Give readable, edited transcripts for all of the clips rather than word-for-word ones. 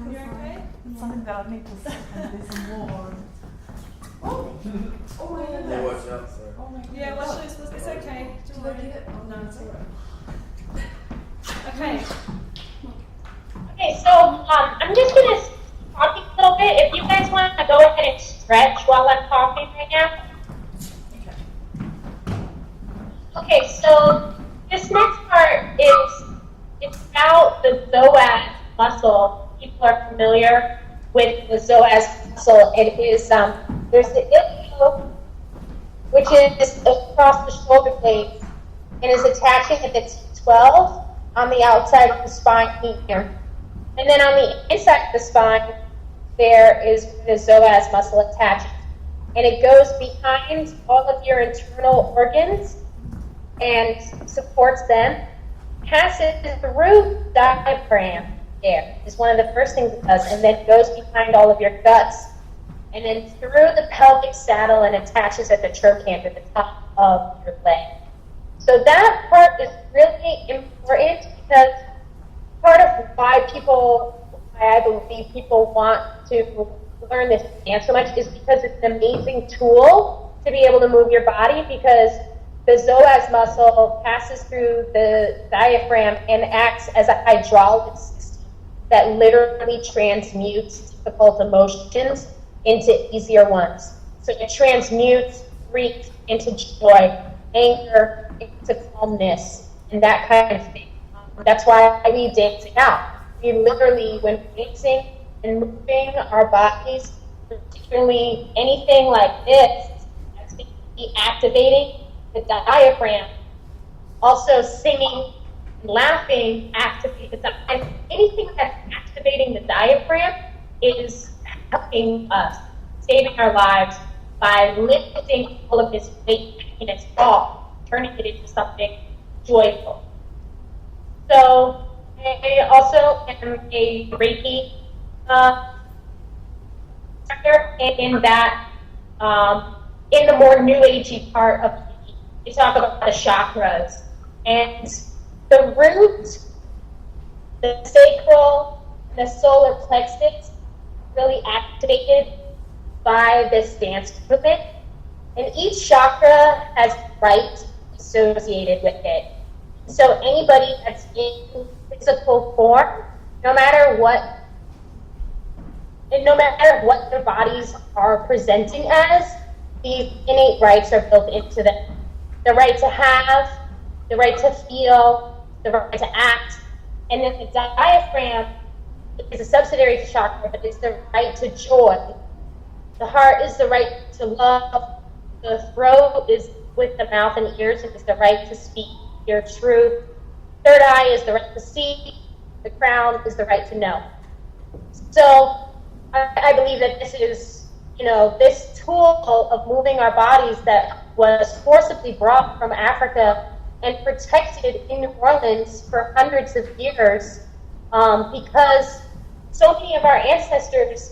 You okay? Something that I need to sit and listen more. Oh my goodness. Watch out, sir. Oh my goodness. Yeah, watch this. It's okay. Don't worry. No, it's alright. Okay. Okay, so I'm just gonna talk a little bit. If you guys want to go ahead and stretch while I'm talking right now. Okay, so this next part it's about the psoas muscle. People are familiar with the psoas muscle. It is there's the ilio, which is across the shoulder blades and is attaching at the T12 on the outside of the spine here. And then on the inside of the spine, there is the psoas muscle attached. And it goes behind all of your internal organs and supports them. Passes through the diaphragm there is one of the first things it does, and then goes behind all of your guts, and then through the pelvic saddle and attaches at the trochanter, the top of your leg. So that part is really important because part of why I believe people want to learn this dance so much is because it's an amazing tool to be able to move your body, because the psoas muscle passes through the diaphragm and acts as a hydraulic system that literally transmutes difficult emotions into easier ones. So it transmutes grief into joy, anger into calmness, and that kind of thing. That's why we dance it out. We literally, when dancing and moving our bodies, particularly anything like this, that's going to be activating the diaphragm. Also singing and laughing activate the diaphragm. Anything that's activating the diaphragm is helping us, saving our lives by lifting all of this weight in its fall, turning it into something joyful. So I also am a Reiki instructor in that, in the more new agey part of Reiki, we talk about the chakras, and the root, the sacral, and the solar plexus really activated by this dance movement, and each chakra has rite associated with it. So anybody that's in physical form, no matter what their bodies are presenting as, these innate rights are built into them. The right to have, the right to feel, the right to act, and then the diaphragm is a subsidiary chakra, but it's the right to joy. The heart is the right to love. The throat is with the mouth and ears, and is the right to speak your truth. Third eye is the right to see. The crown is the right to know. So I believe that this is, this tool of moving our bodies that was forcibly brought from Africa and protected in New Orleans for hundreds of years, because so many of our ancestors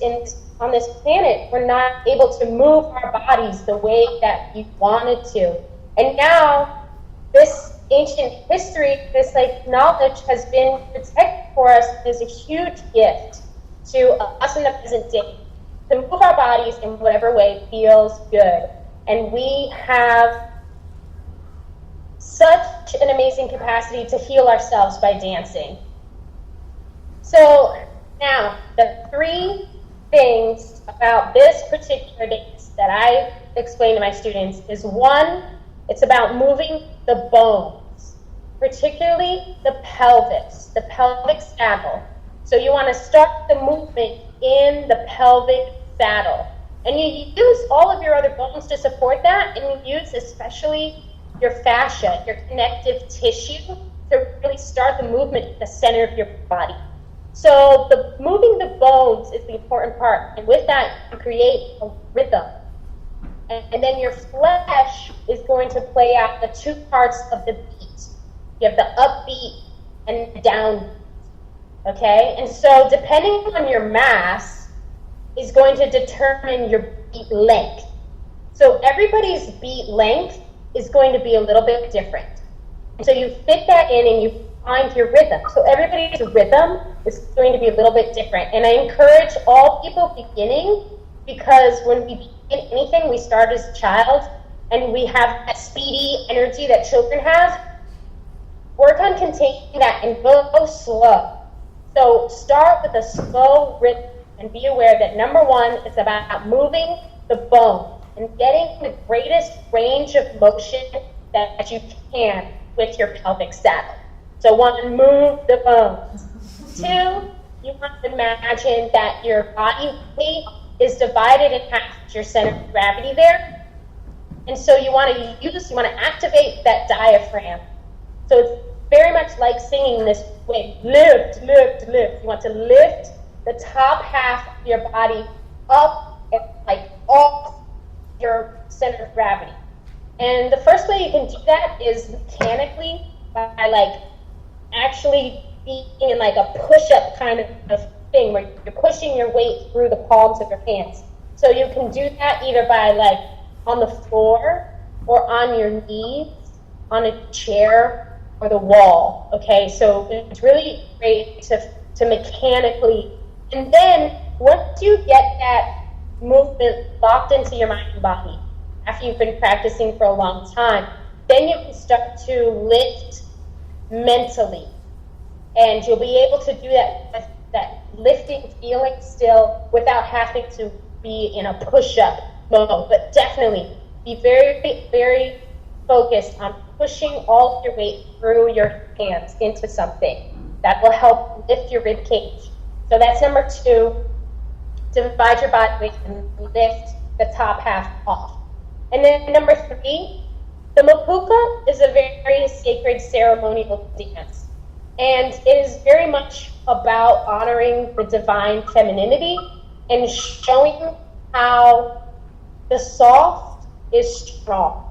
on this planet were not able to move our bodies the way that we wanted to. And now this ancient history, this knowledge has been protected for us as a huge gift to us in the present day to move our bodies in whatever way feels good. And we have such an amazing capacity to heal ourselves by dancing. So now, the three things about this particular dance that I explain to my students is, one, it's about moving the bones, particularly the pelvis, the pelvic saddle. So you want to start the movement in the pelvic saddle. And you use all of your other bones to support that, and you use especially your fascia, your connective tissue, to really start the movement at the center of your body. So moving the bones is the important part, and with that, you create a rhythm. And then your flesh is going to play out the two parts of the beat. You have the upbeat and the downbeat, okay? And so depending on your mass is going to determine your beat length. So everybody's beat length is going to be a little bit different. And so you fit that in and you find your rhythm. So everybody's rhythm is going to be a little bit different. And I encourage all people beginning, because when we begin anything, we start as a child and we have that speedy energy that children have. Work on containing that and go slow. So start with a slow rhythm and be aware that number one, it's about moving the bone and getting the greatest range of motion that you can with your pelvic saddle. So one, move the bones. Two, you want to imagine that your body weight is divided in half with your center of gravity there. And so you want to activate that diaphragm. So it's very much like singing this way, lift, lift, lift. You want to lift the top half of your body up and like off your center of gravity. And the first way you can do that is mechanically by like actually being in like a push-up kind of thing where you're pushing your weight through the palms of your hands. So you can do that either by like on the floor or on your knees, on a chair, or the wall, okay? So it's really great to mechanically, and then once you get that movement locked into your mind and body, after you've been practicing for a long time, then you can start to lift mentally. And you'll be able to do that with that lifting feeling still without having to be in a push-up mode, but definitely be very, very focused on pushing all of your weight through your hands into something. That will help lift your rib cage. So that's number two, divide your body weight and lift the top half off. And then number three, the mapuka is a very sacred ceremonial dance. And it is very much about honoring the divine femininity and showing how the soft is strong,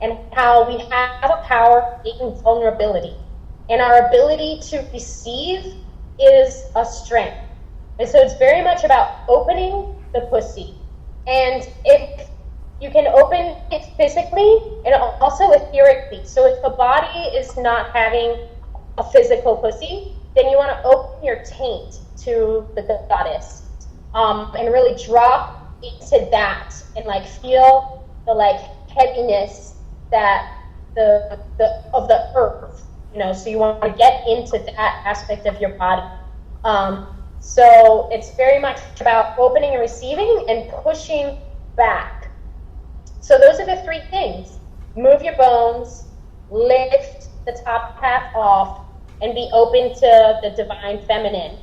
and how we have a power in vulnerability. And our ability to receive is a strength. And so it's very much about opening the pussy. And if you can open it physically and also etherically. So if the body is not having a physical pussy, then you want to open your taint to the goddess and really drop into that and like feel the like heaviness that of the earth, you know. So you want to get into that aspect of your body. So it's very much about opening and receiving and pushing back. So those are the three things: move your bones, lift the top half off, and be open to the divine feminine.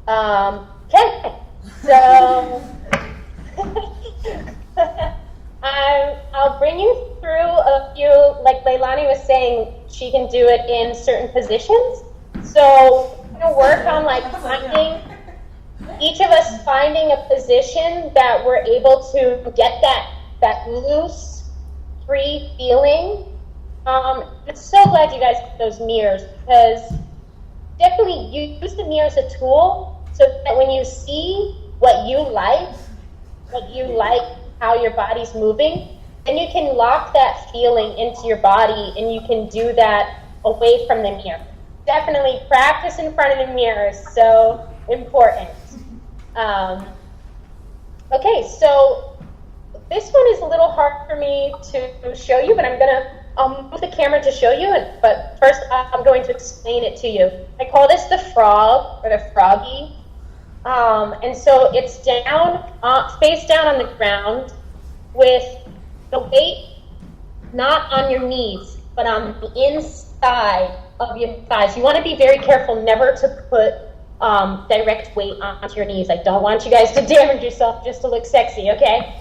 Okay, so I'll bring you through a few, like Leilani was saying, she can do it in certain positions. So we're gonna work on like finding, each of us finding a position that we're able to get that loose, free feeling. I'm so glad you guys have those mirrors, because definitely use the mirror as a tool so that when you see what you like, how your body's moving, then you can lock that feeling into your body, and you can do that away from the mirror. Definitely practice in front of the mirror is so important. Okay, so this one is a little hard for me to show you, but I'll move the camera to show you, but first I'm going to explain it to you. I call this the frog, or the froggy. And so it's down, face down on the ground, with the weight not on your knees, but on the inside of your thighs. You want to be very careful never to put direct weight onto your knees. I don't want you guys to damage yourself just to look sexy, okay?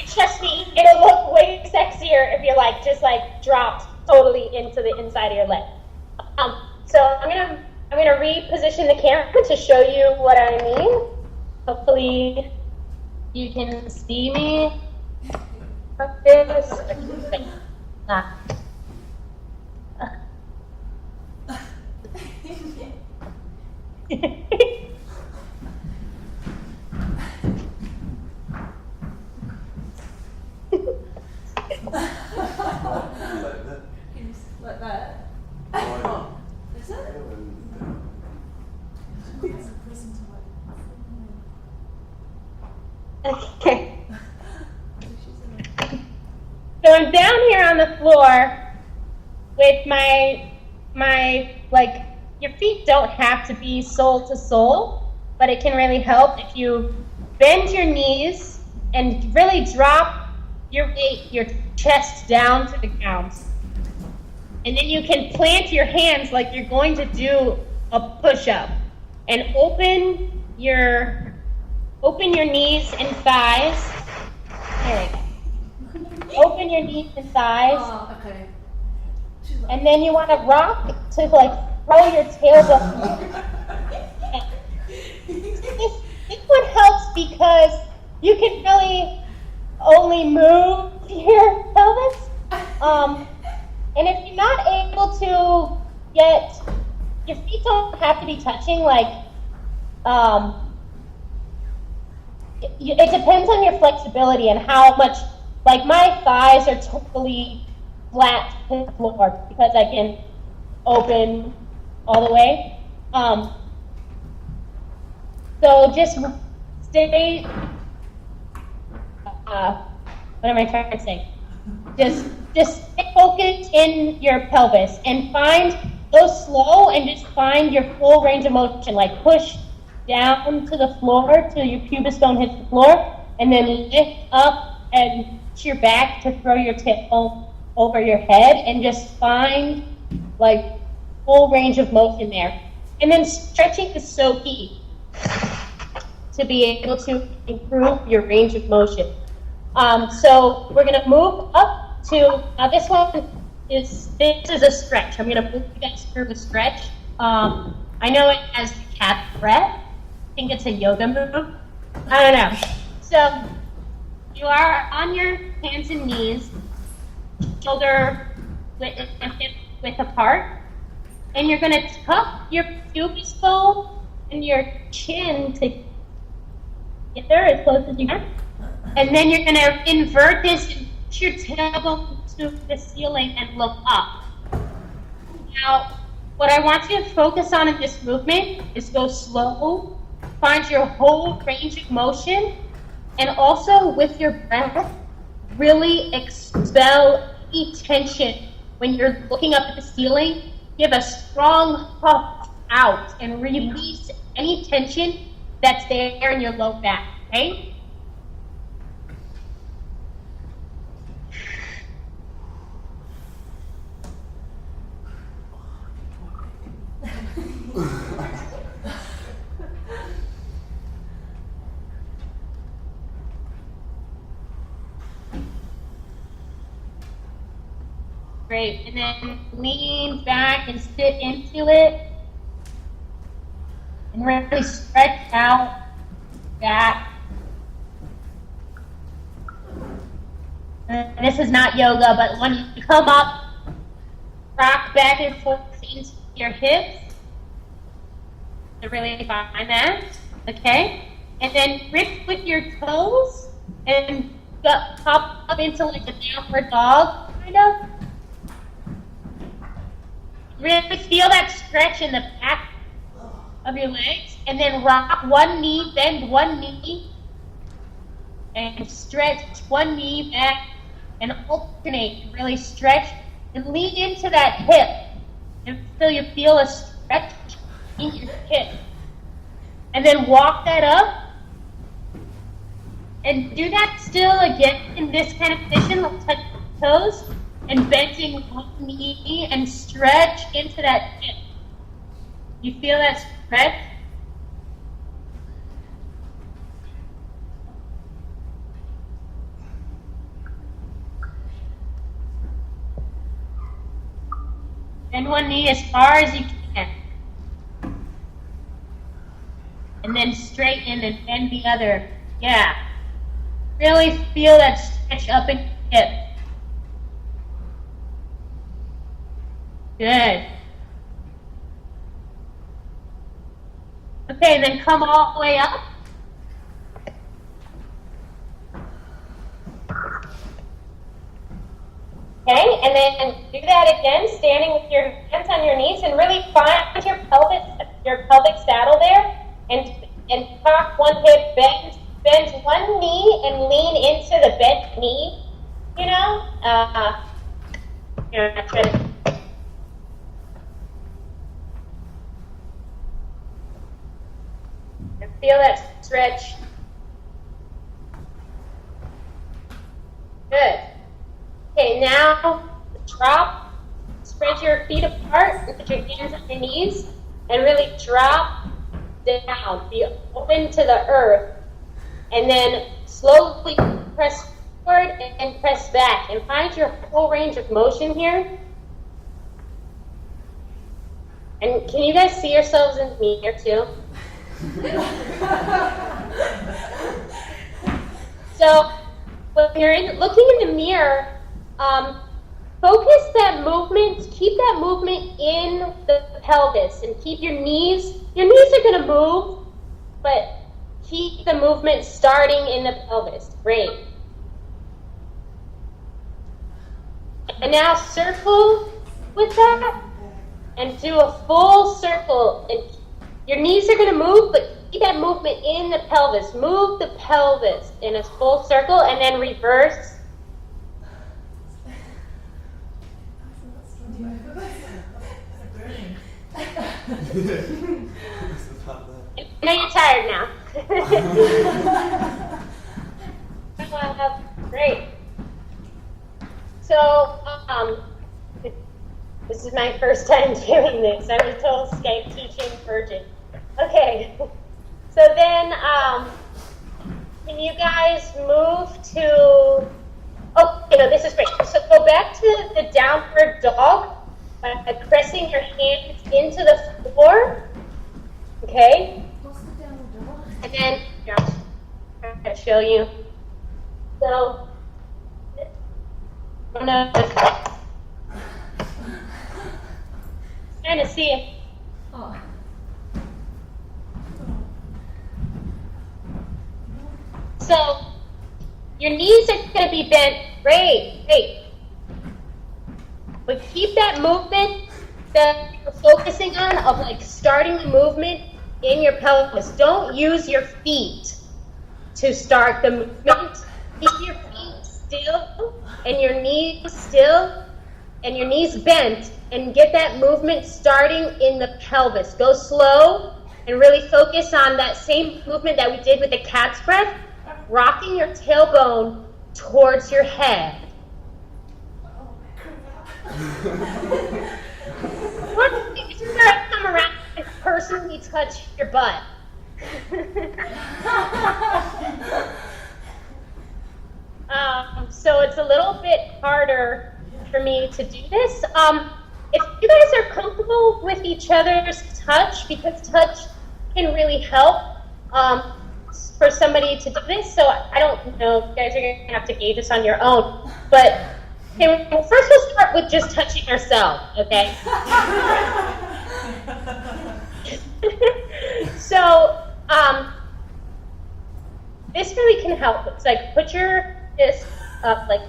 Trust me, it'll look way sexier if you're like just like dropped totally into the inside of your leg. So I'm gonna reposition the camera to show you what I mean. Hopefully you can see me like this. Like that. Is it? Okay. So I'm down here on the floor with my like, your feet don't have to be sole to sole, but it can really help if you bend your knees and really drop your weight, your chest down to the ground. And then you can plant your hands like you're going to do a push-up and open your knees and thighs. There we go. Open your knees and thighs. Oh, okay. And then you want to rock to like throw your tailbone. This one helps because you can really only move your pelvis. And if you're not able to get, your feet don't have to be touching, like, it depends on your flexibility and how much, like my thighs are totally flat to the floor because I can open all the way. So just stay, what am I trying to say? Just stay focused in your pelvis and go slow and just find your full range of motion, like push down to the floor till your pubis bone hits the floor, and then lift up and to your back to throw your tail over your head, and just find like full range of motion there. And then stretching is so key to be able to improve your range of motion. So we're gonna move up to, now this is a stretch. I'm gonna move you guys through a stretch. I know it as the cat breath. I think it's a yoga move. I don't know. So you are on your hands and knees, shoulder width and hip width apart, and you're gonna tuck your pubis bone and your chin together as close as you can. And then you're gonna invert this and push your tailbone to the ceiling and look up. Now, what I want you to focus on in this movement is go slow, find your whole range of motion, and also with your breath, really expel any tension. When you're looking up at the ceiling, give a strong puff out and release any tension that's there in your low back, okay? Great, and then lean back and sit into it. And really stretch out back. And this is not yoga, but when you come up, rock back and forth into your hips. To really find that, okay? And then grip with your toes and pop up into like a downward dog, kind of. Really feel that stretch in the back of your legs, and then rock one knee, bend one knee, and stretch one knee back, and alternate, and really stretch, and lean into that hip, until you feel a stretch in your hip. And then walk that up, and do that still again in this kind of position, like touch your toes, and bending one knee and stretch into that hip. You feel that stretch? Bend one knee as far as you can. And then straighten and bend the other. Yeah. Really feel that stretch up in your hip. Good. Okay, then come all the way up. Okay, and then do that again, standing with your hands on your knees, and really find your pelvic saddle there, and cock one hip, bend bend one knee and lean into the bent knee, you know? Here, I'm trying to. Feel that stretch. Good. Okay, now drop, spread your feet apart and put your hands on your knees and really drop down. Be open to the earth. And then slowly press forward and press back. And find your full range of motion here. And can you guys see yourselves in the mirror too? So when you're looking in the mirror, focus that movement, keep that movement in the pelvis and keep your knees are going to move, but keep the movement starting in the pelvis. Great. And now circle with that and do a full circle. And your knees are going to move, but keep that movement in the pelvis. Move the pelvis in a full circle and then reverse. I know you're tired now. Great. So, this is my first time doing this. I'm a total Skype teaching virgin. Okay. So then, can you guys move to? Oh, no, this is great. So go back to the downward dog by pressing your hands into the floor. Okay. And then, yeah, I'm going to show you. So, I'm trying to see it. Oh. So, your knees are going to be bent. Great. But keep that movement that you're focusing on of like starting the movement in your pelvis. Don't use your feet to start the movement. Keep your feet still and your knees still and your knees bent and get that movement starting in the pelvis. Go slow and really focus on that same movement that we did with the cat's breath, rocking your tailbone towards your head. If you're going to come around and personally touch your butt. So it's a little bit harder for me to do this. If you guys are comfortable with each other's touch, because touch can really help for somebody to do this, so I don't know if you guys are going to have to gauge this on your own, but okay, well, first we'll start with just touching ourselves, okay? So, this really can help. It's like put your fist up, like,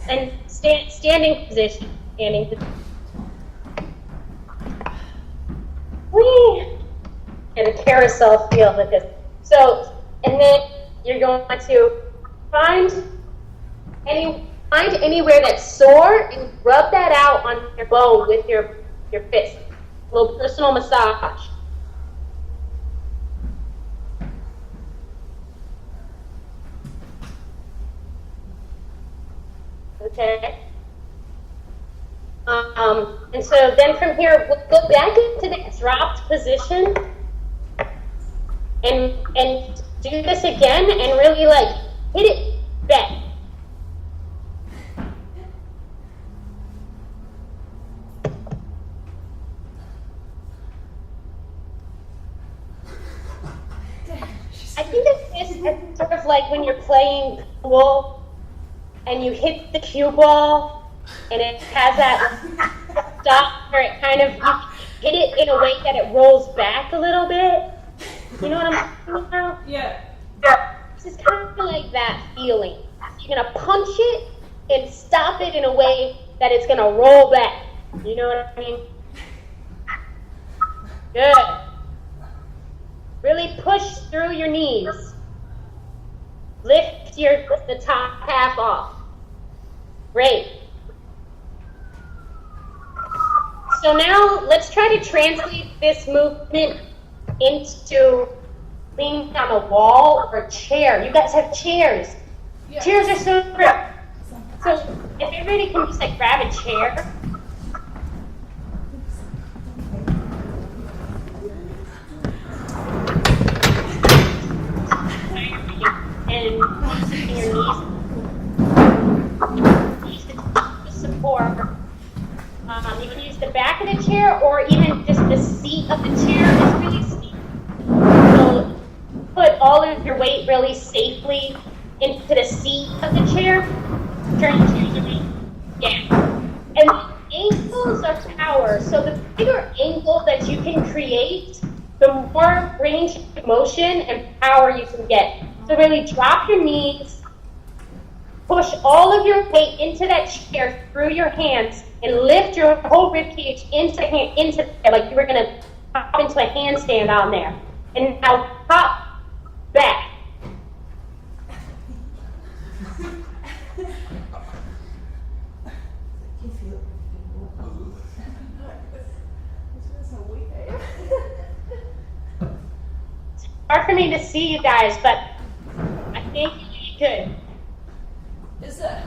and standing position. Whee! And a carousel feel with this. So, and then you're going to find anywhere that's sore and rub that out on your bone with your fist. A little personal massage. Okay. And so then from here, we'll go back into that dropped position and do this again and really like hit it back. I think it's sort of like when you're playing pool and you hit the cue ball and it has that stop where it kind of, you hit it in a way that it rolls back a little bit. You know what I'm talking about? Yeah. This is kind of like that feeling. You're going to punch it and stop it in a way that it's going to roll back. You know what I mean? Good. Really push through your knees. Lift the top half off. Great. So now let's try to translate this movement into leaning on a wall or a chair. You guys have chairs. Yeah. Chairs are so great. So if everybody can just like grab a chair. And using your knees. Use the support. You can use the back of the chair or even just the seat of the chair is really steep. So put all of your weight really safely into the seat of the chair. Turn your weight down. And the angles are power. So the bigger angle that you can create, the more range of motion and power you can get. So really drop your knees, push all of your weight into that chair through your hands, and lift your whole rib cage into there, like you were going to pop into a handstand on there. And now pop back. It's hard for me to see you guys, but I think you could. Is it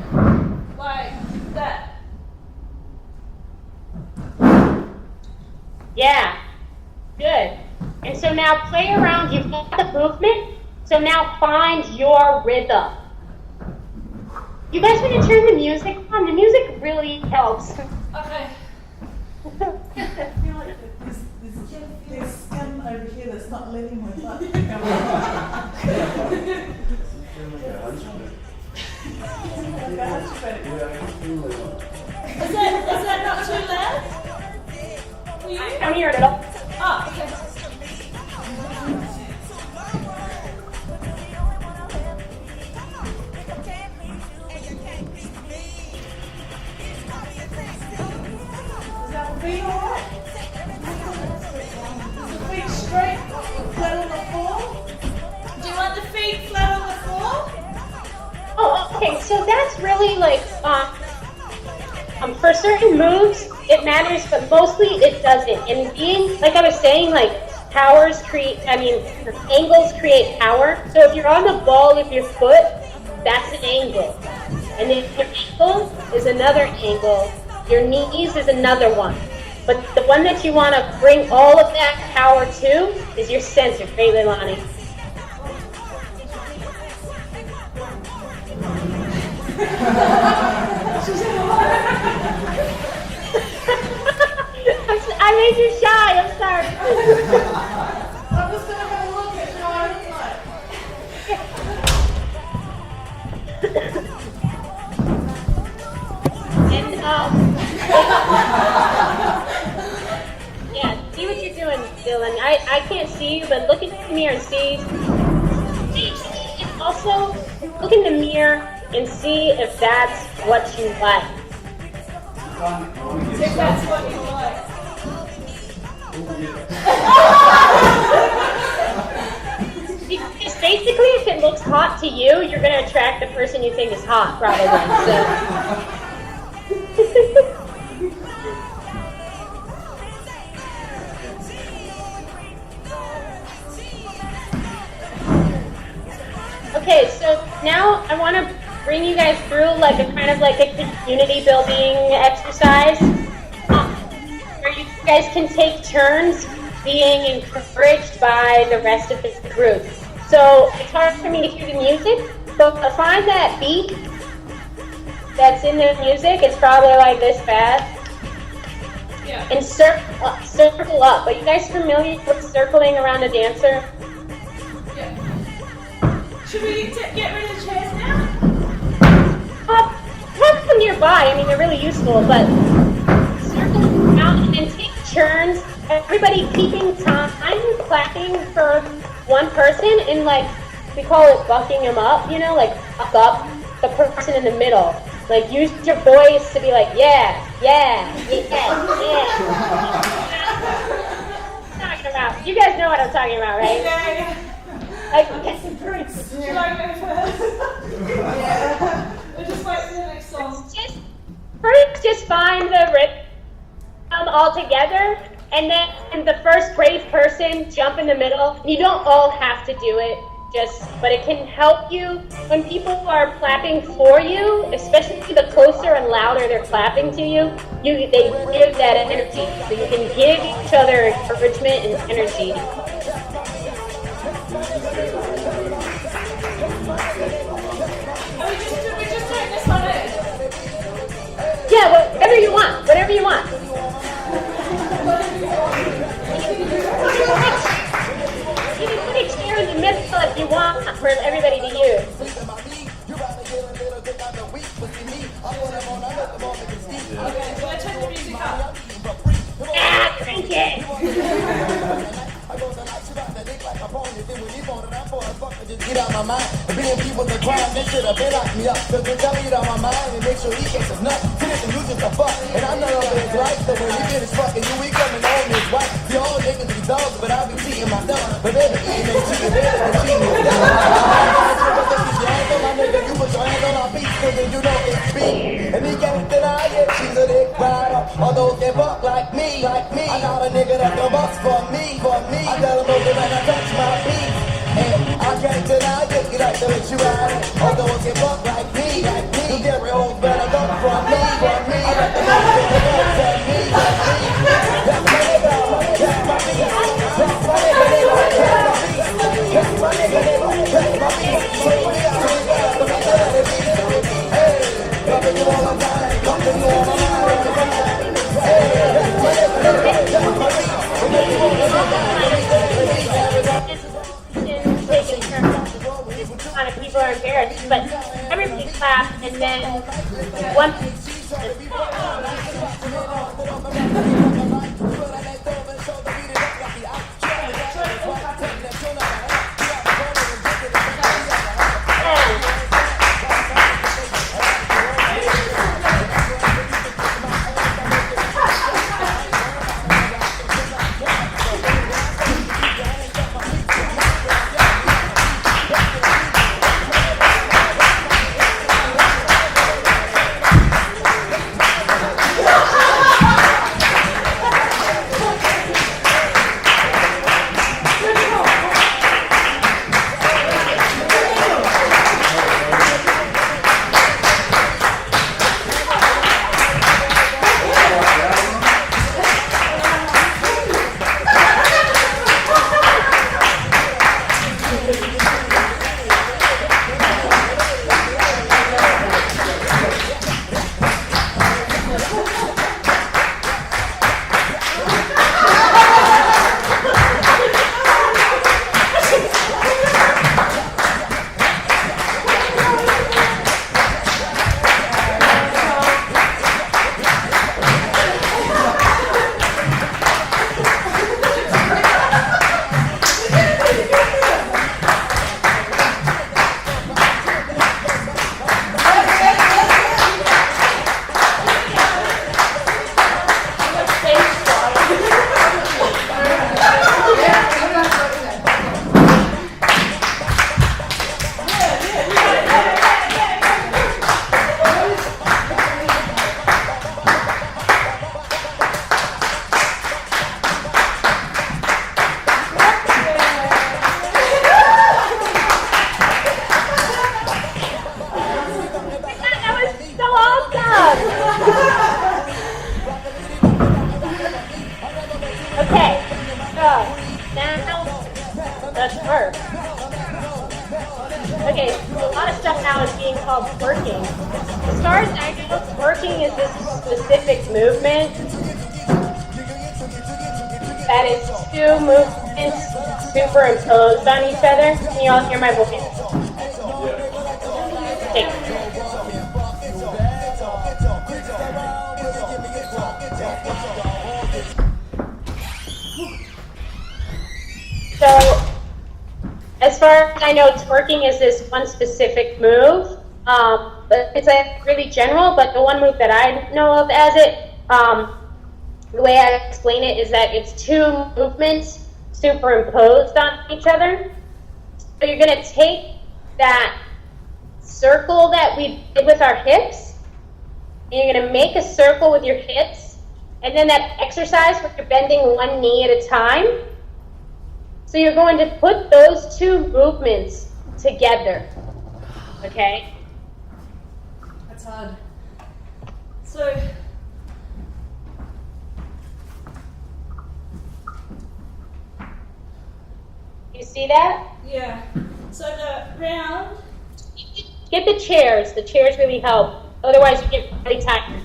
like that? Yeah, good. And so now play around. You've got the movement. So now find your rhythm. You guys want to turn the music on? The music really helps. Okay. I feel like there's skin over here that's not letting my butt come Is that not too loud? For you? I don't hear it at all. Oh, okay. Is that feet alright? Is the feet straight, flat on the floor? Do you want the feet flat on the floor? Oh, okay. So that's really like for certain moves it matters, but mostly it doesn't. And being, like I was saying, like angles create power. So if you're on the ball with your foot, that's an angle. And then your ankle is another angle. Your knees is another one. But the one that you want to bring all of that power to is your center. Great, Leilani. I made you shy, I'm sorry. I'm just going to have a look at how I look like. And, yeah, see what you're doing, Dylan. I can't see you, but look in the mirror and see. And also, look in the mirror and see if that's what you like. If that's what you like. Because basically, if it looks hot to you, you're going to attract the person you think is hot, probably. So. Okay, so now I want to bring you guys through like a kind of like a community building exercise where you guys can take turns being encouraged by the rest of the group. So it's hard for me to hear the music, so find that beat that's in the music. It's probably like this fast. Yeah. And circle up. Are you guys familiar with circling around a dancer? Yeah. Should we get rid of chairs now? Have them nearby. I mean, they're really useful, but circle around and then take turns. Everybody keeping time, clapping for one person, and like we call it bucking them up. You know, like buck up the person in the middle. Like use your voice to be like, yeah. Talking about. You guys know what I'm talking about, right? Yeah. Some drinks. Should I go first? Yeah. We'll just wait for the next song. Just find the rhythm all together, and then the first brave person jump in the middle. You don't all have to do it, but it can help you when people are clapping for you, especially the closer and louder they're clapping to you. They give that energy, so you can give each other encouragement and energy. Are we just doing this one in? Yeah, whatever you want. Whatever you want. You can put a chair in the middle if you want for everybody to use. Okay, so let's turn the music up. Ah, crank it. Get out my mind. Being people the crime, they should have been locked me up. Cause they tell me it on my mind and make sure he gets a nut. Finish and lose the fuck. And I know it's right. So when we finish fucking you, we coming home his wife. The old niggas be dogs, but I be cheating myself. But they be eating and cheating, they be cheating. You put your hands on our feet, so then you know it's me. And he can't deny it, she's a dick rider. Although they fuck like me. I got a nigga that can bust for me. I tell him over when I touch my beat. And I can't deny it, you like to let you ride it. Although they fuck like me. You get real old, better go from me. I got the motherfucker that from me. That's my nigga, that's my nigga. That's my nigga, that's my nigga. That's my nigga, so we got coming you all the time, coming you all the time. Kind of people are embarrassed, but everybody claps, and then one. That's her. Okay, so a lot of stuff now is being called twerking. As far as I know, twerking is this specific movement that is two movements superimposed on each other. Can you all hear my voice? Okay. So, as far as I know, twerking is this one specific move. But it's like really general, but the one move that I know of as it, the way I explain it is that it's two movements superimposed on each other. So you're going to take that circle that we did with our hips, and you're going to make a circle with your hips, and then that exercise where you're bending one knee at a time. So you're going to put those two movements together, okay? That's hard. So, You see that? yeah. So the round, Get the chairs. The chairs really help. Otherwise, you get really tired.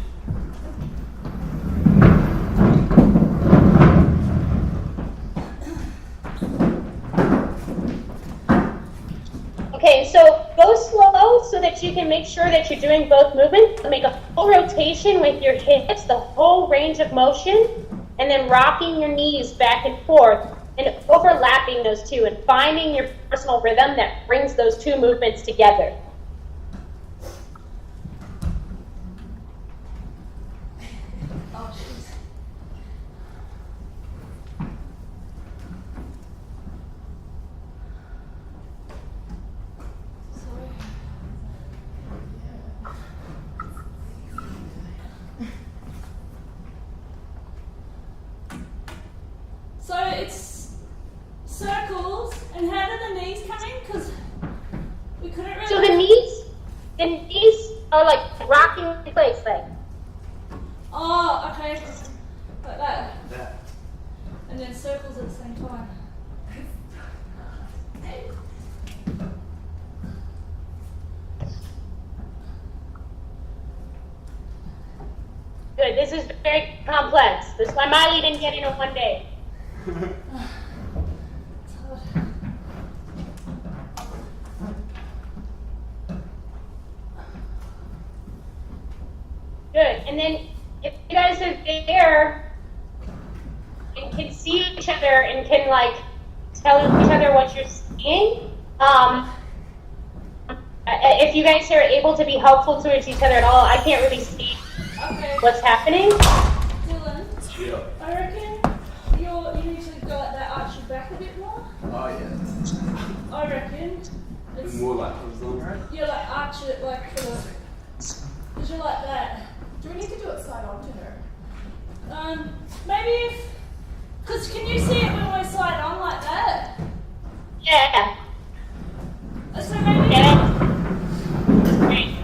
Okay, so go slow so that you can make sure that you're doing both movements. Make a full rotation with your hips, the whole range of motion, and then rocking your knees back and forth and overlapping those two and finding your personal rhythm that brings those two movements together. oh jeez. So it's circles, and how do the knees come in? Because we couldn't really. So the knees are like rocking in place, like. Oh, okay. Like that. And then circles at the same time. Good. This is very complex. That's why Miley didn't get in in one day. It's hard. Good. And then if you guys are there and can see each other and can like tell each other what you're seeing, if you guys are able to be helpful to each other at all, I can't really see Okay. what's happening. Dylan, Yeah. I reckon you need to go like that, arch your back a bit more. Oh yeah. I reckon. It's, More like horizontal, right? you like arch it like for the. Cause you're like that. Do we need to do it side on to her? Maybe if. Cause can you see it when we're side on like that? Yeah. So maybe. Yeah. Great.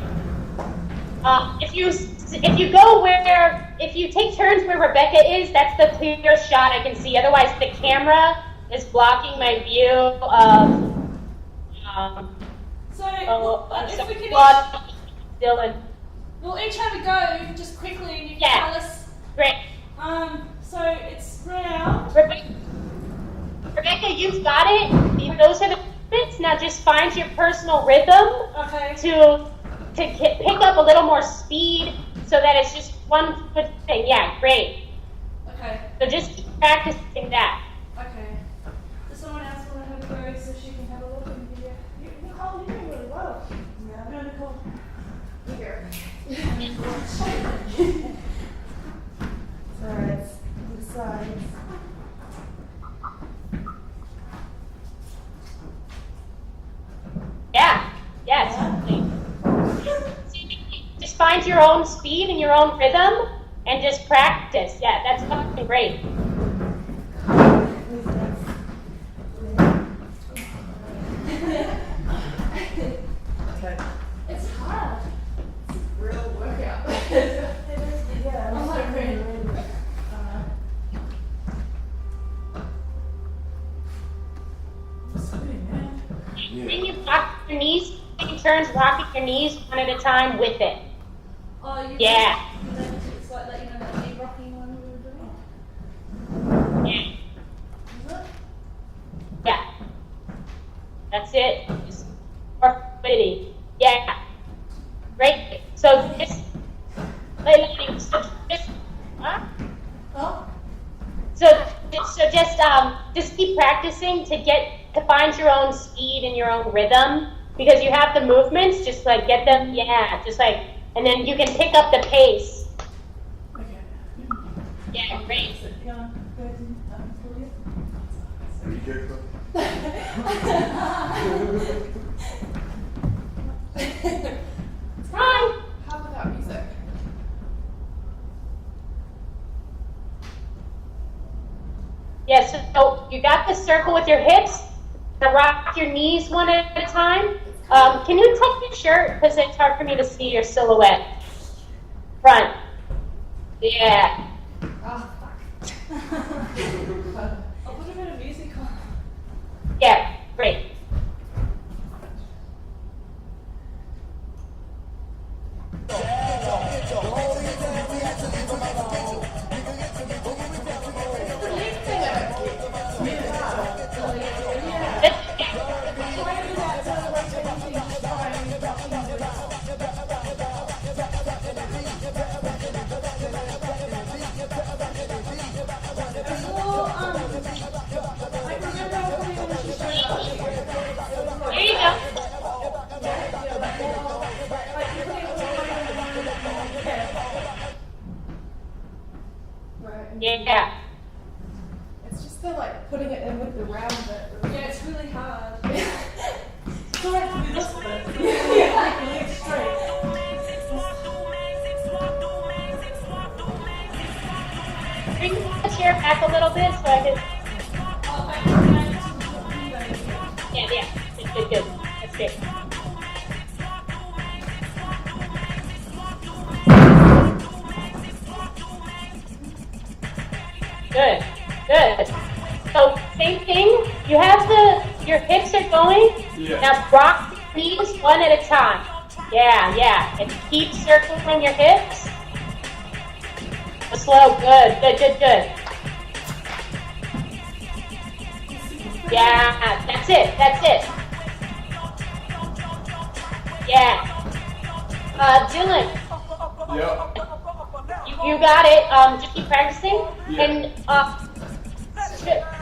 If you go where, if you take turns where Rebecca is, that's the clearest shot I can see. Otherwise, the camera is blocking my view of. So if we can Dylan. we'll each have a go just quickly and you can Yeah. tell us. Great. So it's round. Rebecca, you've got it. Those are the movements. Now just find your personal rhythm Okay. to pick up a little more speed so that it's just one good thing. Yeah, great. Okay. So just keep practicing that. Okay. Does someone else want to have a go so she can have a look in the video? Nicole, you're doing really well. Yeah. No, Nicole. Here. Sorry, it's the sides. Yeah. Yes. Just find your own speed and your own rhythm and just practice. Yeah, that's fucking great. Okay. It's hard. Real workout. Yeah, I'm like ready. Then you rock your knees, taking turns rocking your knees one at a time with it. Oh, you Yeah. It's like that, you know, that knee rocking one we were doing. Yeah. Is it? Yeah. That's it. Just more fluidity. Yeah. Great. So this, Leilani, so just, huh? Huh? So just keep practicing to find your own speed and your own rhythm, because you have the movements. Just like get them, yeah. Just like, and then you can pick up the pace. Okay. Yeah, great. Go on. Go to, Claudia. Are you good? Hi. How about that music? Yes, so you got the circle with your hips. Now rock your knees one at a time. Can you tuck your shirt? Because it's hard for me to see your silhouette. Front. Yeah. Oh, fuck. I'll put a bit of music on. Yeah, great. There you go. Right. Yeah. It's just the like putting it in with the round bit. Yeah, it's really hard. So I have to do this bit. Yeah. Legs straight. Bring the chair back a little bit so I can. Yeah. Good. That's good. Good. So same thing. You have your hips are going. Yeah. Now rock the knees one at a time. Yeah. And keep circling your hips. Slow. Good. Yeah, that's it. Yeah. Dylan, Yep. you got it. Just keep practicing. Yeah. And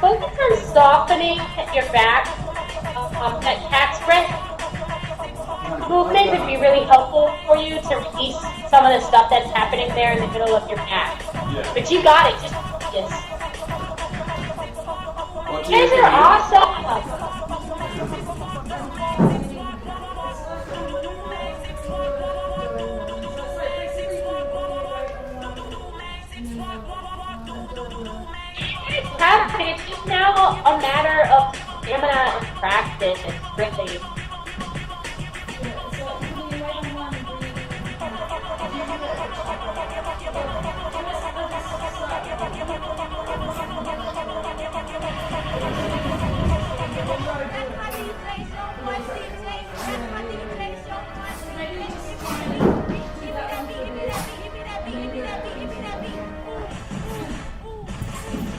focus on softening your back. That cat spread movement would be really helpful for you to release some of the stuff that's happening there in the middle of your back. Yeah. But you got it. Just focus. What You guys team are you? awesome. It's just now a matter of stamina and practice. It's really.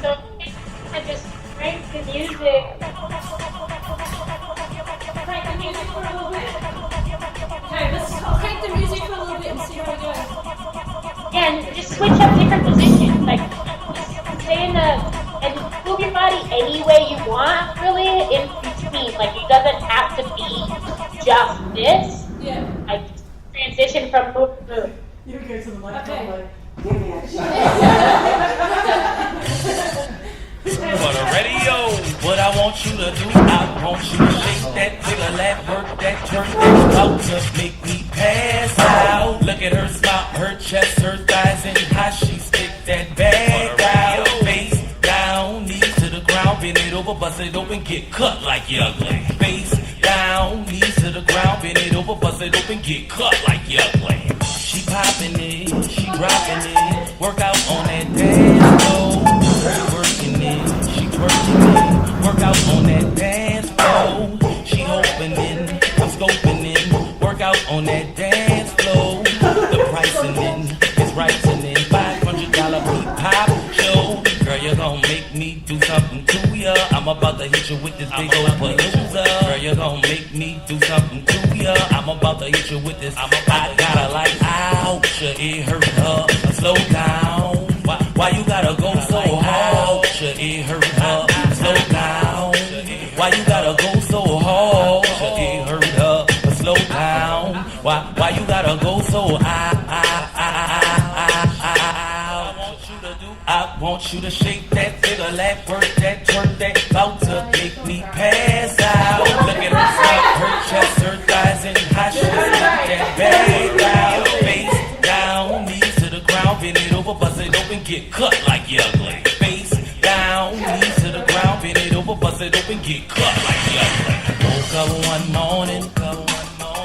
So I just crank the music. Crank the music for a little bit. Okay, I'll crank the music for a little bit and see how we go. Yeah, and just switch up different positions. Like, just stay in and move your body any way you want, really, in between. Like, it doesn't have to be just this. Yeah. Like, transition from move to move. You go to the microphone Okay. like, give me a shot. For the radio, what I want you to do, I want you to shake that, wiggle that, work that, twerk that, about to make me pass out. Look at her smile, her chest, her thighs, and how she stick that bag out. Face down, knees to the ground, bend it over, bust it open, get cut like you ugly. Face down, knees to the ground, bend it over, bust it open, get cut like you ugly. She popping it, she rocking it, work out on that dance floor. Working it, she working it, work out on that dance floor. She opening, I'm scoping in, work out on that dance floor. The pricing in is rising in, $500 beat pop show. Girl, you're gonna make me do something to ya. I'm about to hit you with this big old palooza. Girl, you're gonna make me do something to ya. I'm about to hit you with this. I gotta like, ouch, it hurt her. Slow down. Why you gotta go so hard? It hurt her. Slow down. Why you gotta go so hard? It hurt her. Slow down. Why you gotta go so I want you to shake that, figure that, work that, twerk that, about to make me pass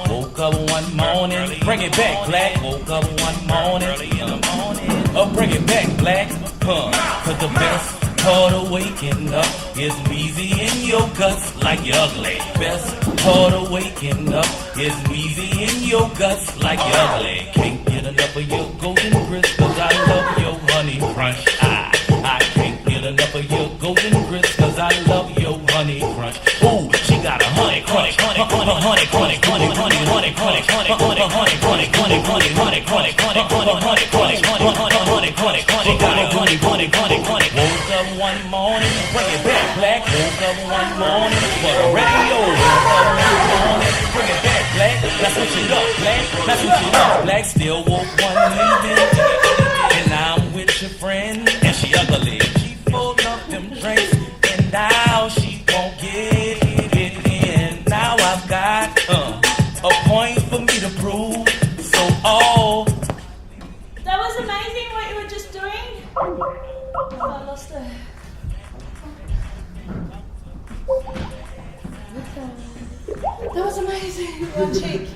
Woke up one morning, bring it back, Black. Woke up one morning, oh, bring it back, Black. Cause the best part of waking up is wheezy in your guts like you're ugly. Best part of waking up is wheezy in your guts like you're ugly. Can't get enough of your golden grits cause I love your honey crunch. I can't get enough of your golden grits cause I love your honey crunch. Ooh, she got a honey crunch, honey crunch, honey crunch, honey crunch, honey crunch, honey crunch, honey crunch, honey crunch, honey crunch, honey crunch, honey crunch, honey crunch, she got a honey crunch, honey crunch. Woke up one morning, bring it back, Black. Woke up one morning for the radio. Woke up one morning, bring it back, Black. Now switch it up, Black. Now switch it up, Black. Still woke one evening, and I'm with your friend, and she ugly. She full of them drinks, and now she won't get it in. Now I've got a point for me to prove. So all That was amazing what you were just doing. Oh, I lost it. That was amazing. One cheek.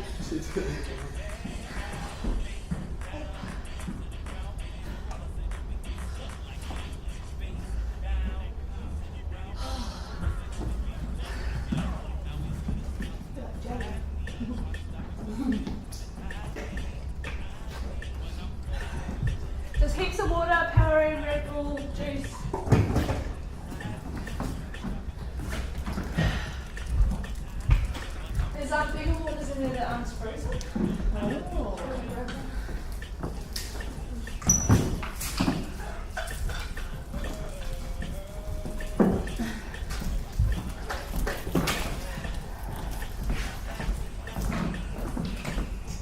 There's heaps of water, Powerade, Red Bull, juice. There's bigger waters in there that aren't frozen. Oh.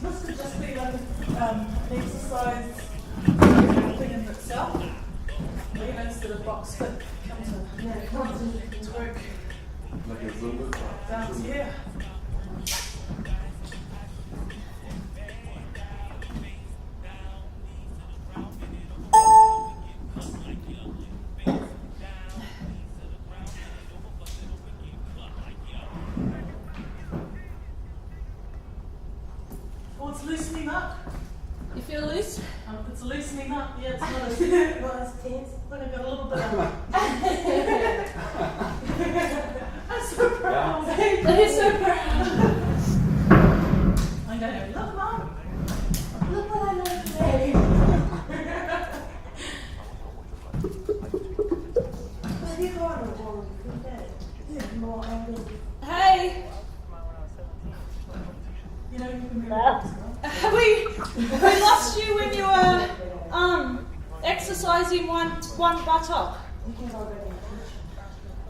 Must have just been like an exercise thing in itself. You know, instead of box fit, comes to work Like a Zumba class. down here. Oh, it's loosening up. You feel loose? It's loosening up. Yeah, it's not as tense. Look, I got a little bit of. I'm so proud. That is so proud. I'm going, look, Mom. Look what I learned today. Hey, You know, you can be we lost you when you were exercising one buttock.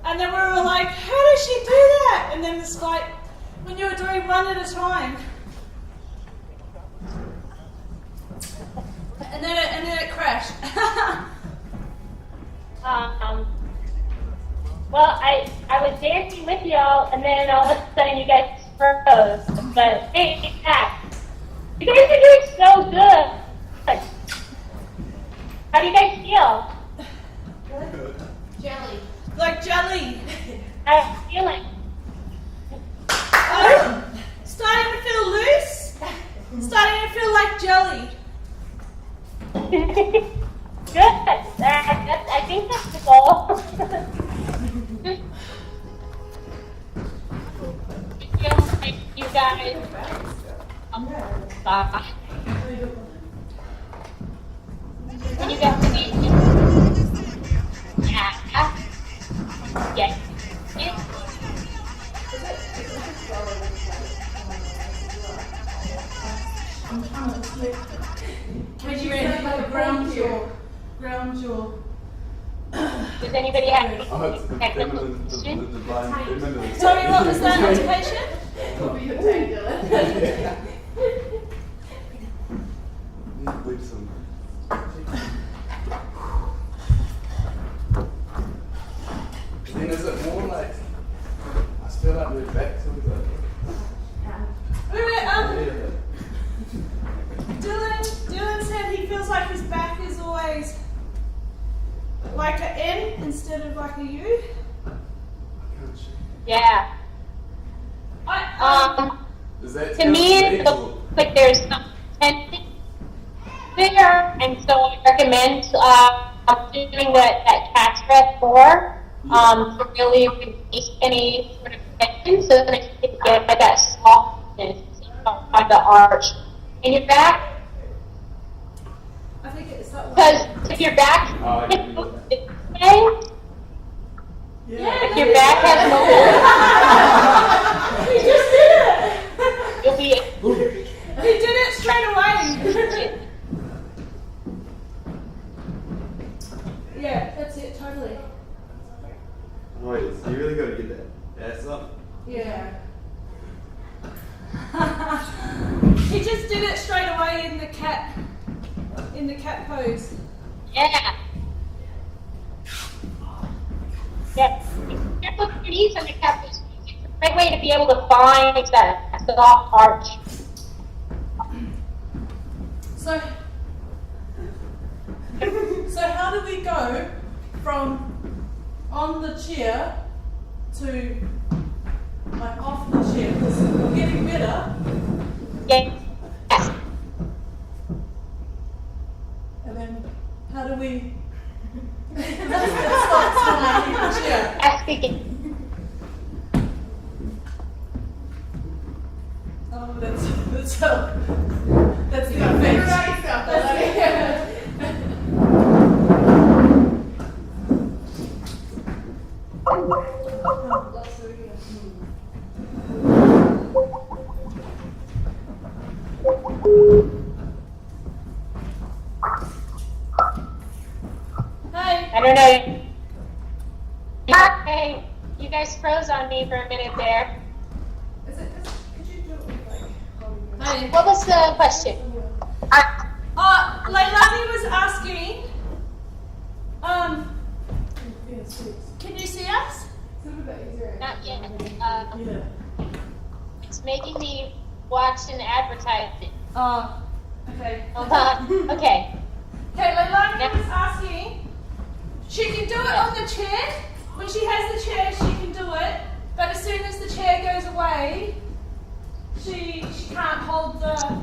And then we were like, how does she do that? And then the Skype, when you were doing one at a time. And then it crashed. Well, I was dancing with y'all, and then all of a sudden you guys froze. But hey, yeah, you guys are doing so good. How do you guys feel? Jelly. Like jelly. I'm feeling. Starting to feel loose. Starting to feel like jelly. Good. I think that's the goal. Feels like you guys. When you guys yeah. When you ready to ground your. Does anybody have any Oh, it's the technical feminine, the questions? divine feminine. Sorry, what was that occupation? With some. Then is it more like, I feel like we're back to the. Dylan said he feels like his back is always like an N instead of like a U. Yeah. Does that To me, it looks like there's some tension there, and so I recommend doing that cat's breath more to really release any sort of tension, so that you can get that softness on the arch in your back. I think it's that one. Because if your back hits this way, Yeah. if your back has He just did it! you'll be He did it straight away! Yeah, that's it, totally. Wait, so you really gotta get that ass up? Yeah. He just did it straight away in the cat pose. yeah. Yeah. You're putting your knees on the cat pose. It's a great way to be able to find that soft arch. So how do we go from on the chair to like off the chair? Because we're getting better, Yes. and then how do we stop smiling the chair? That's speaking. Oh, that's the effect. That's Hey, I don't know. Hey, you guys froze on me for a minute there. Could you do it with like holding your hey. What was the question? Leilani was asking, can you see us? It's a little bit easier. Not yet. yeah. It's making me watch an advertisement. Oh, okay. Hold on. Okay. Okay, Leilani was asking, she can do it on the chair. When she has the chair, she can do it. But as soon as the chair goes away, she can't hold the...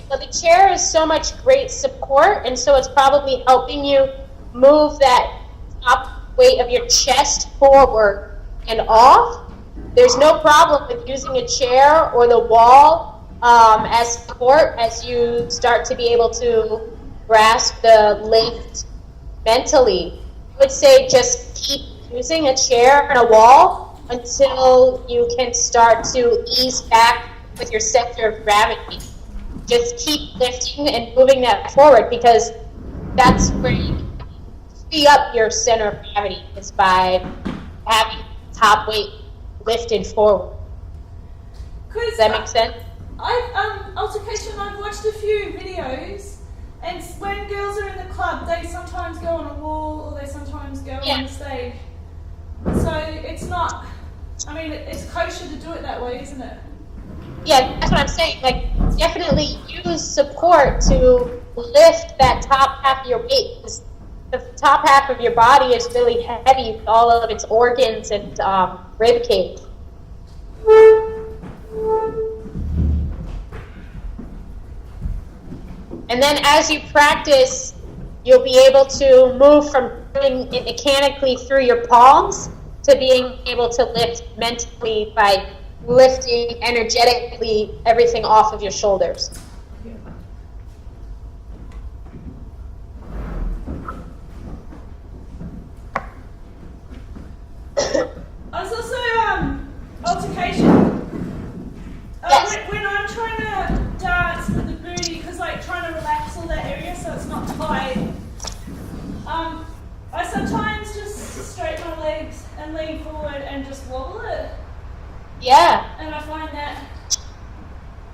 Well, the chair is so much great support, and so it's probably helping you move that top weight of your chest forward and off. There's no problem with using a chair or the wall as support as you start to be able to grasp the lift mentally. I would say just keep using a chair and a wall until you can start to ease back with your center of gravity. Just keep lifting and moving that forward, because that's where you free up your center of gravity, is by having top weight lifted forward. Does that make sense? Altercation, I've watched a few videos, and when girls are in the club, they sometimes go on a wall or they sometimes go on the stage. So it's not, I mean, it's kosher to do it that way, isn't it? Yeah, that's what I'm saying. Like, definitely use support to lift that top half of your weight, because the top half of your body is really heavy with all of its organs and rib cage. And then as you practice, you'll be able to move from doing it mechanically through your palms to being able to lift mentally by lifting energetically everything off of your shoulders. I was also, altercation. Yes. When I'm trying to dance with the booty, because like trying to relax all that area so it's not tight, I sometimes just straighten my legs and lean forward and just wobble it. Yeah. And I find that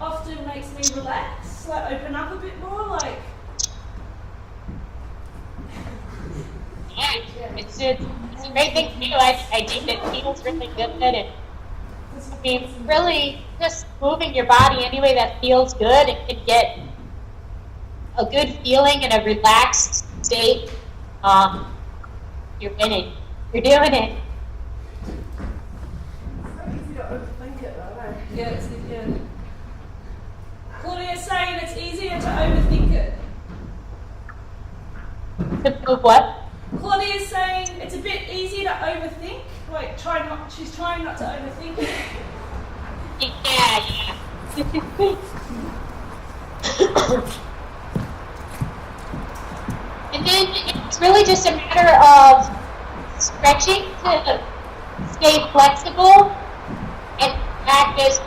often makes me relax, like open up a bit more, like. Yeah, it's a great thing to do. I think it feels really good, and I mean, really just moving your body any way that feels good, it can get a good feeling and a relaxed state. You're winning. You're doing it. Yeah, Claudia's saying it's easier to overthink it. What? Claudia's saying it's a bit easier to overthink. Like, she's trying not to overthink it. Yeah. And then it's really just a matter of stretching to stay flexible and practice.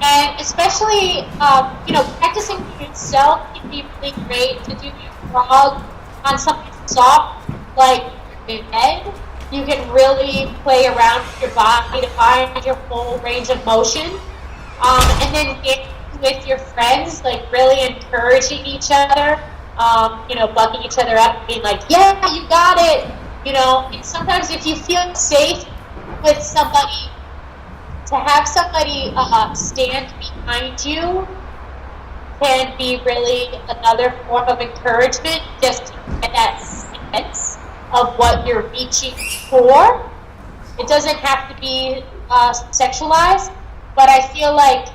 And especially, practicing for yourself can be really great to do your frog on something soft like your bed. You can really play around with your body to find your full range of motion. And then get with your friends, like really encouraging each other, bucking each other up, being like, yeah, you got it. And sometimes if you feel safe with somebody, to have somebody stand behind you can be really another form of encouragement, just to get that sense of what you're reaching for. It doesn't have to be sexualized, but I feel like,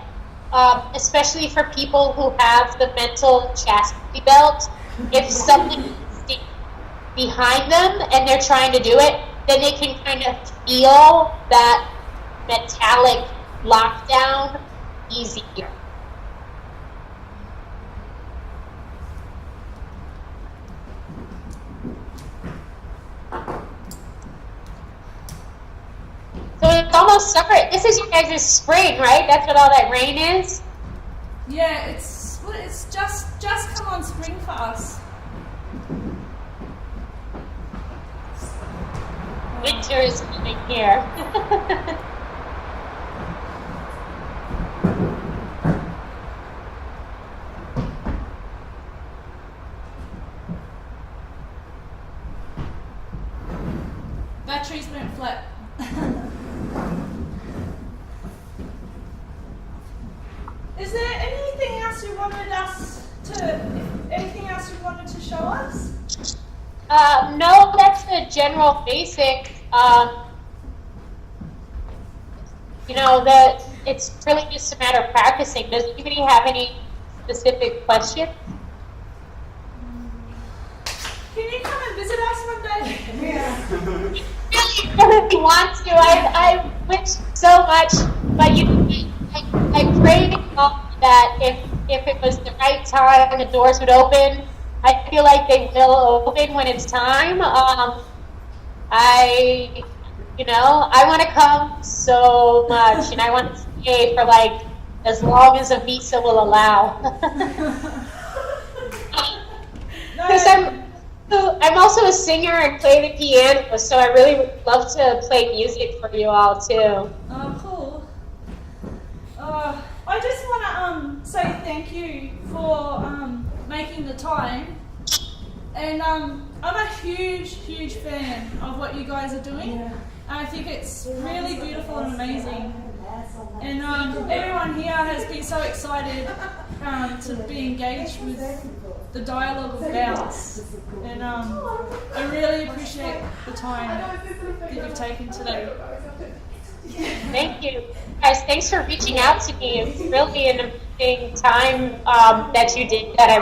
especially for people who have the mental chastity belt, if someone is behind them and they're trying to do it, then they can kind of feel that metallic lockdown easier. So it's almost summer. This is you guys' spring, right? That's what all that rain is? Yeah, it's just come on spring for us. Winter is coming here. Batteries went flat. Is there anything else you wanted to show us? No, that's the general basic. That it's really just a matter of practicing. Does anybody have any specific questions? Can you come and visit us one day? Yeah. I really want to. I wish so much, but I pray to God that if it was the right time and the doors would open, I feel like they will open when it's time. I want to come so much, and I want to stay for like as long as a visa will allow. Because I'm also a singer and play the piano, so I really would love to play music for you all too. Oh, cool. I just want to say thank you for making the time. And I'm a huge fan of what you guys are doing. Yeah. I think it's really beautiful and amazing. And everyone here has been so excited to be engaged with the dialogue of bounce. And I really appreciate the time that you've taken today. Thank you. Guys, thanks for reaching out to me. It's really an amazing time that you did that.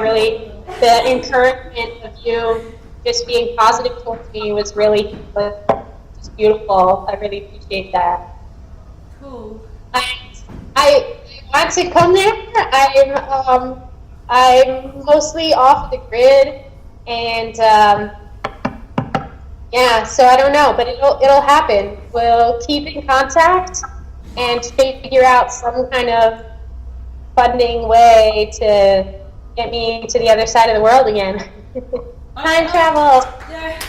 The encouragement of you just being positive towards me was really just beautiful. I really appreciate that. Cool. I want to come there. I'm mostly off the grid, and so I don't know, but it'll happen. We'll keep in contact and figure out some kind of funding way to get me to the other side of the world again. Time travel. Yeah.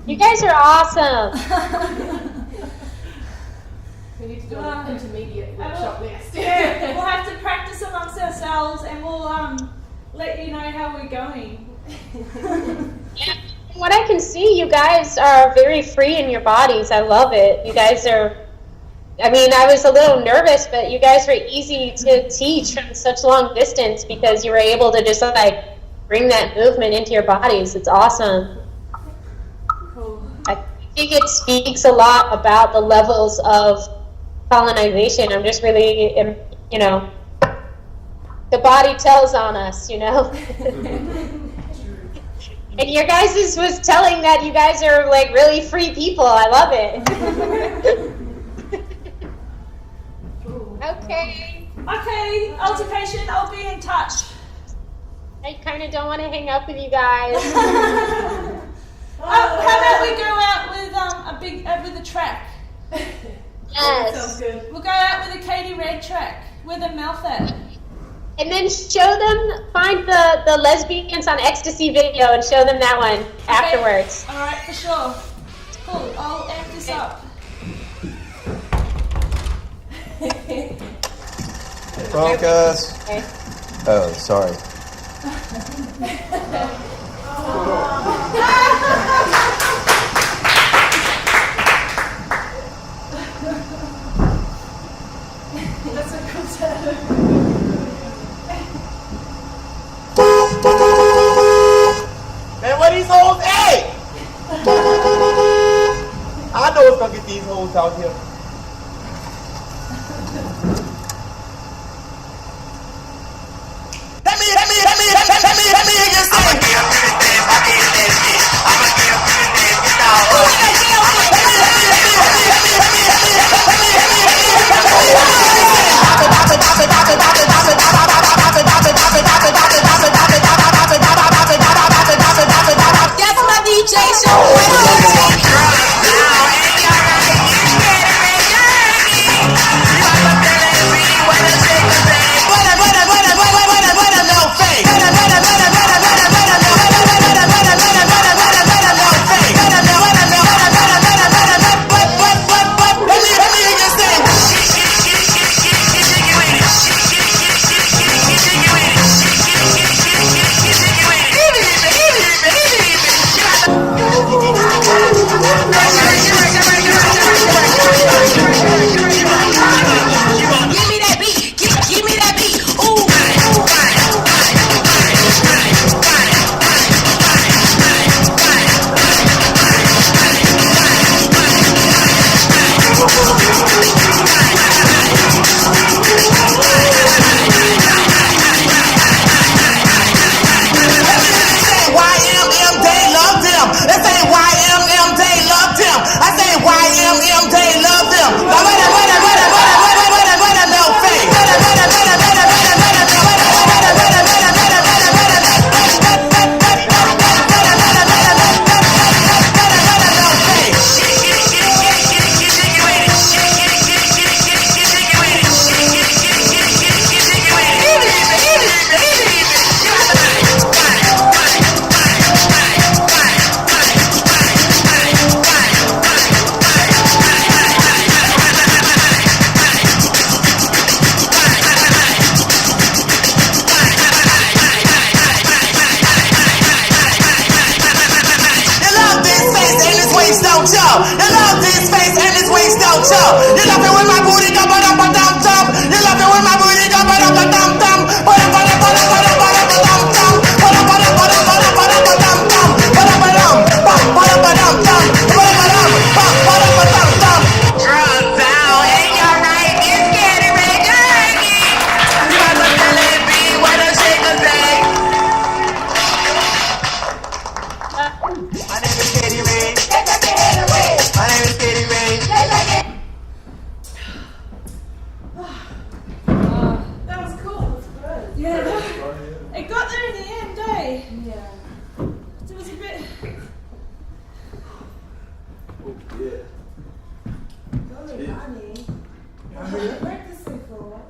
You guys are awesome. We need to do an intermediate workshop next. Yeah, we'll have to practice amongst ourselves, and we'll let you know how we're going. Yeah. From what I can see, you guys are very free in your bodies. I love it. You guys are. I was a little nervous, but you guys were easy to teach from such long distance because you were able to just bring that movement into your bodies. It's awesome. I think it speaks a lot about the levels of colonization. I'm just really, you know, the body tells on us, you know. And your guys' was telling that you guys are like really free people. I love it. Okay. Okay, altercation, I'll be in touch. I kind of don't want to hang up with you guys. How about we go out with with a track? Yes. Sounds good. We'll go out with a Katie Red track with a mouth at. And then show them, find the lesbians on ecstasy video and show them that one afterwards. All right, for sure. Cool. I'll amp this up. Focus. Okay. Oh, sorry. That's a good sound. Man, where these hoes at? I know it's gonna get these hoes out here. Let me hear you say. I'ma get up to the dance, I'ma get up to the dance, That's my DJ show. Give me that beat. Give me that beat. Ooh. YMM, they loved him. They say YMM, they loved him. I say YMM, they loved him. Now what a milk face. Don't you? You love this face and this waist, don't you? You love it when my booty go ba dum ba dum dum. You love it when my booty go ba dum ba dum dum. Ba dum ba dum ba dum ba dum ba dum ba dum dum. Ba dum ba dum ba dum ba dum ba dum ba dum dum. Ba dum ba dum ba dum ba dum dum. Ba dum ba dum ba dum ba dum dum. Drop down and you're right, it's getting ready. You got to feel it be what a shaker say. My name is Katie Ray. My name is Katie Ray. That was cool. That's good. Yeah. It got there in the end, eh? Yeah. It was a bit. Golly, honey. I've been practicing for a while.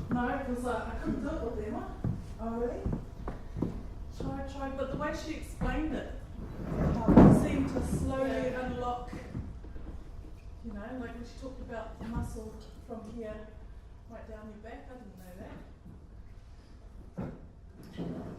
No, because I couldn't do it with Emma. Oh, really? Try, but the way she explained it seemed to slowly unlock, you know, like when she talked about the muscle from here right down your back. I didn't know that.